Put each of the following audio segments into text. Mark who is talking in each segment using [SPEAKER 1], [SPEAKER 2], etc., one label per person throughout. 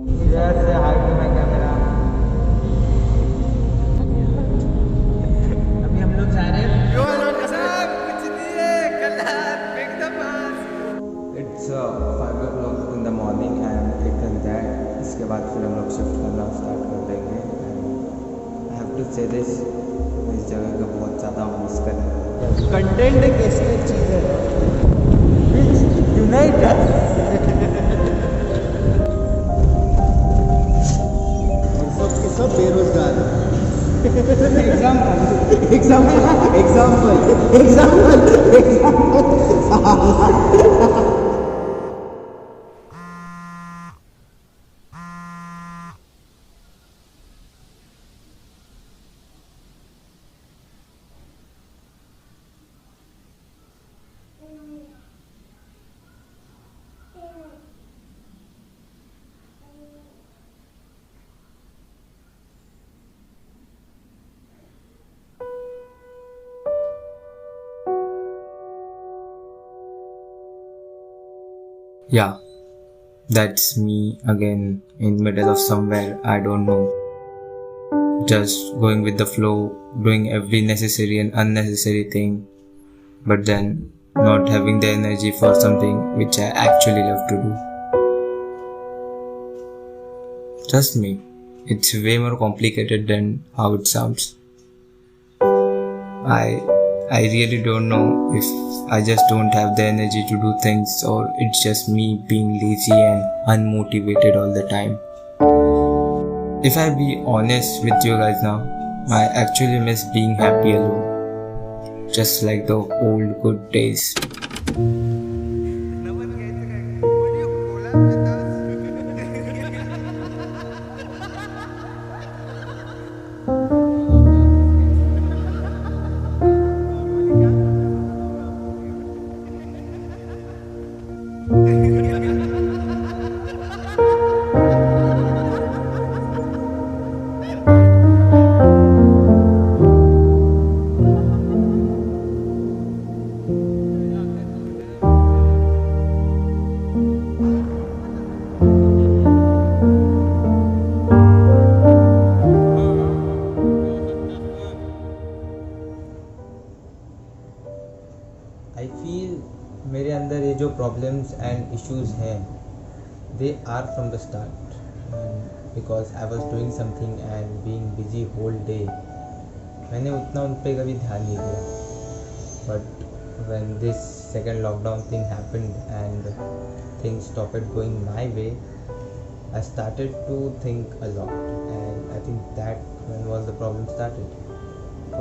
[SPEAKER 1] Yes, say hi to my camera. अभी हम लोग जा रहे हैं। It's 5 o'clock in the morning and it is that इसके बाद फिर हम लोग शिफ्ट करना स्टार्ट कर देंगे। आई हैव टू से दिस, इस जगह का बहुत ज़्यादा मिस कर रहा हूँ। कंटेंट एक ऐसी चीज़ है विच यूनाइट सब बेरोजगार example example example example example
[SPEAKER 2] Yeah, that's me again in middle of somewhere I don't know. Just going with the flow, doing every necessary and unnecessary thing, but then not having the energy for something which I actually love to do. Trust me, it's way more complicated than how it sounds. I really don't know if I just don't have the energy to do things or it's just me being lazy and unmotivated all the time. If I be honest with you guys now, I actually miss being happy alone. Just like the old good days.
[SPEAKER 1] I feel मेरे अंदर ये जो problems and issues हैं they are from the start because I was doing something and being busy whole day. मैंने उतना उन पर कभी ध्यान नहीं दिया, but when this second lockdown thing happened and things stopped going my way, I started to think a lot and I think that when was the problem started.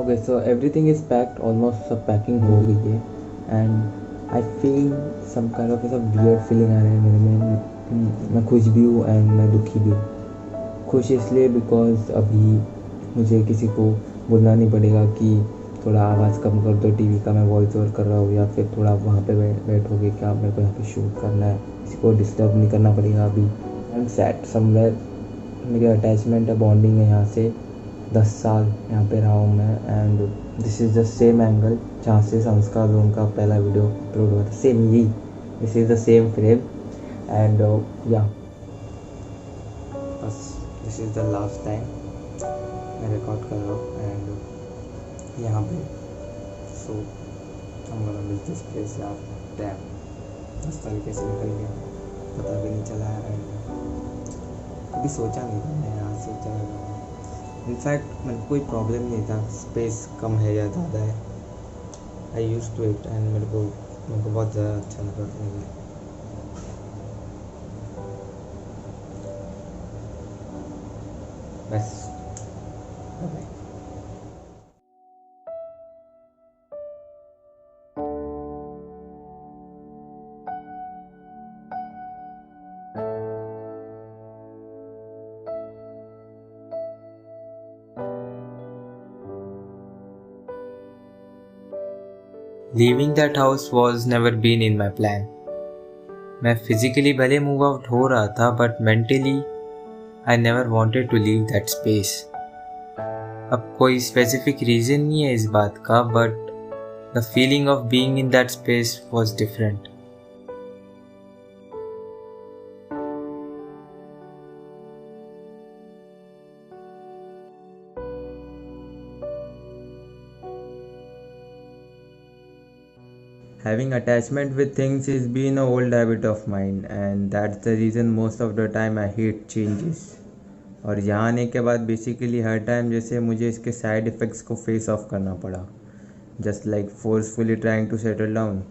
[SPEAKER 3] Okay, so everything is packed, almost सब packing हो गई है and I feel some kind of ऐसा weird feeling आ रहा है मेरे में। मैं खुश भी हूँ एंड मैं दुखी भी हूँ। खुश इसलिए बिकॉज अभी मुझे किसी को बोलना नहीं पड़ेगा कि थोड़ा आवाज़ कम कर दो, टीवी का मैं वॉइस ओवर कर रहा हूँ, या फिर थोड़ा वहाँ पे बैठोगे क्या, मेरे को यहाँ पे शूट करना है, किसी को डिस्टर्ब नहीं करना पड़ेगा अभी। आई एम सैड समवेयर, मेरी अटैचमेंट है, बॉन्डिंग है यहाँ से। 10 साल यहाँ पे रहा हूँ मैं and this is the same angle जहाँ से संस्कार जोन का पहला वीडियो अपलोड हुआ था, सेम यही, this is the same frame and या बस this is the last time मैं रिकॉर्ड कर रहा हूँ एंड यहाँ पे सो हम गोना मिस दिस प्लेस यार। डैम 10 तरीके से निकल गया, पता भी नहीं चला एंड कभी सोचा नहीं था मैं यहाँ से चला जाऊँगा। इनफैक्ट मेरे को कोई प्रॉब्लम नहीं था, स्पेस कम है या ज़्यादा है, आई यूज़ टू इट एंड मेरे को बहुत ज़्यादा अच्छा लगा मुझे। बस bye.
[SPEAKER 2] Leaving that house was never been in my plan. मैं physically भले move out हो रहा था, but mentally I never wanted to leave that space. अब कोई specific reason नहीं है इस बात का, but the feeling of being in that space was different.
[SPEAKER 1] Having attachment with things has been an old habit of mine, and that's the reason most of the time I hate changes. और यहाँ आने के बाद basically हर time जैसे मुझे इसके side effects को face off करना पड़ा, just like forcefully trying to settle down.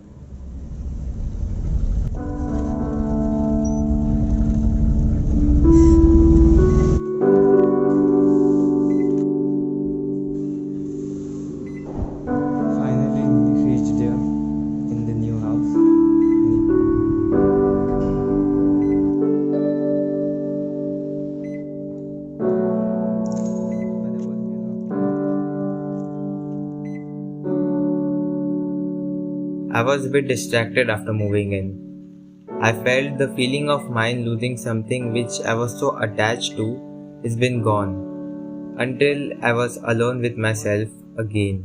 [SPEAKER 2] I was a bit distracted after moving in. I felt the feeling of mine losing something which I was so attached to has been gone until I was alone with myself again.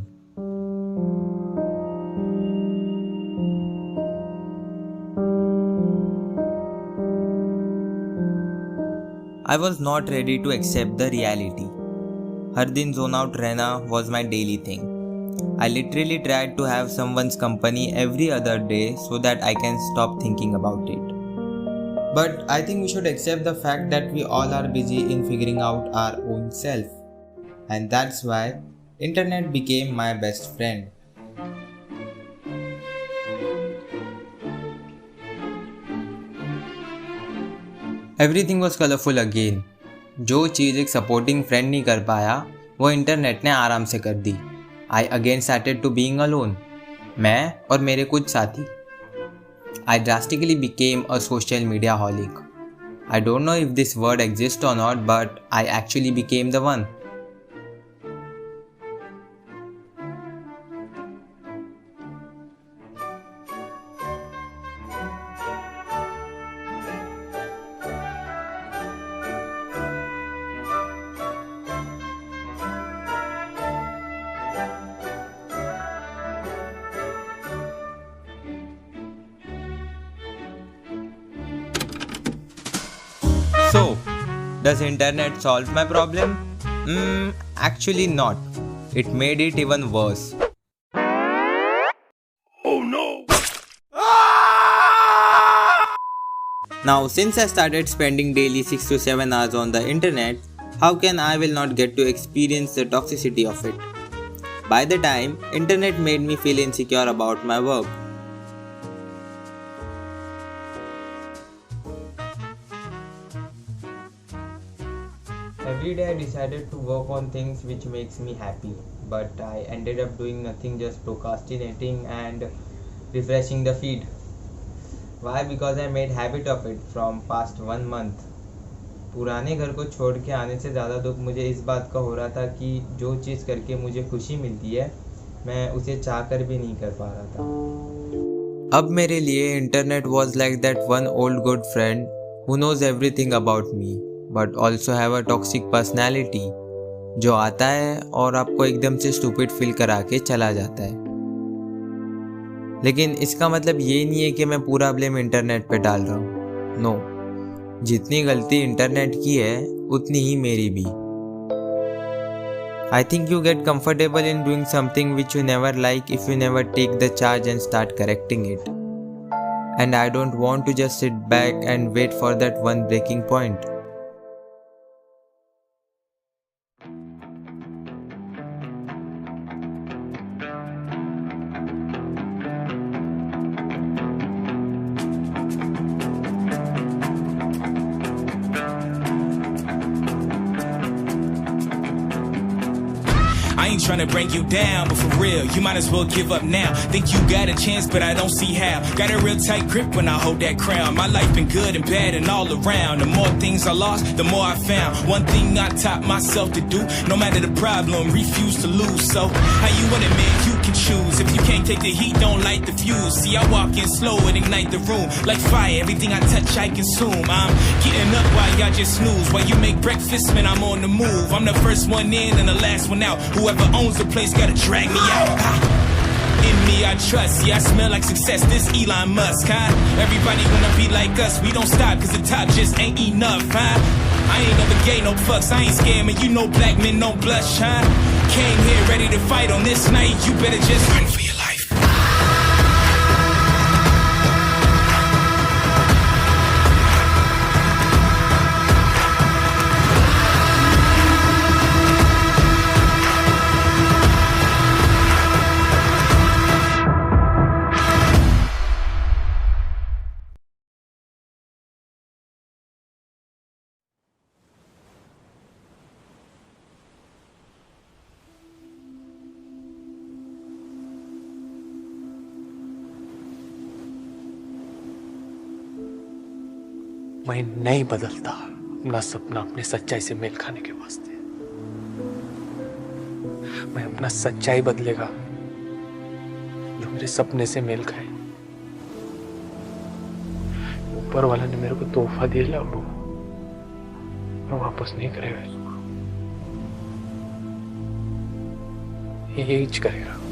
[SPEAKER 2] I was not ready to accept the reality. हर दिन zone out रहना was my daily thing. I literally tried to have someone's company every other day so that I can stop thinking about it. But I think we should accept the fact that we all are busy in figuring out our own self. And that's why internet became my best friend. Everything was colorful again. जो चीज़ एक supporting friend नहीं कर पाया वो internet ने आराम से कर दी. I again started to being alone. मैं और मेरे कुछ साथी. I drastically became a social media holic. I don't know if this word exists or not, but I actually became the one. So, does internet solve my problem? Actually not. It made it even worse. Oh no! Now, since I started spending daily 6 to 7 hours on the internet, how can I will not get to experience the toxicity of it? By the time, internet made me feel insecure about my work.
[SPEAKER 1] Every day I decided to work on things which makes me happy, but I ended up doing nothing, just procrastinating and refreshing the feed. Why? Because I made habit of it from past 1 month. पुराने घर को छोड़ के आने से ज़्यादा दुख मुझे इस बात का हो रहा था कि जो चीज़ करके मुझे खुशी मिलती है मैं उसे चाह कर भी नहीं कर पा रहा था.
[SPEAKER 2] अब मेरे लिए internet was like that one old good friend who knows everything about me but also have a toxic personality जो आता है और आपको एकदम से stupid feel करा के चला जाता है. लेकिन इसका मतलब ये नहीं है कि मैं पूरा ब्लेम इंटरनेट पे डाल रहा हूँ. नो, जितनी गलती इंटरनेट की है उतनी ही मेरी भी. I think you get comfortable in doing something which you never like if you never take the charge and start correcting it. And I don't want to just sit back and wait for that one breaking point.
[SPEAKER 4] I ain't tryna bring you down, but for real, you might as well give up now. Think you got a chance, but I don't see how. Got a real tight grip when I hold that crown. My life been good and bad and all around. The more things I lost, the more I found. One thing I taught myself to do, no matter the problem, refuse to lose. So, how you want it, man? You can choose. If you can't take the heat, don't light the fuse. See, I walk in slow and ignite the room. Like fire, everything I touch, I consume. I'm getting up while y'all just snooze. While you make breakfast, man, I'm on the move. I'm the first one in and the last one out. Whoever owns the place gotta drag me out. In me I trust, yeah I smell like success, this Elon Musk, huh? Everybody wanna be like us, we don't stop cause the top just ain't enough, huh? I ain't never gave no fucks, I ain't scared, man, you know black men don't blush, huh? Came here ready to fight on this night, you better just run for your life.
[SPEAKER 5] मैं नहीं बदलता अपना सपना अपने सच्चाई से mail खाने के वास्ते। मैं अपना सच्चाई बदलेगा जो मेरे सपने से मेल खाए। ऊपर वाला ने मेरे को तोहफा दिया वो मैं वापस नहीं करेगा, इसको यही करेगा।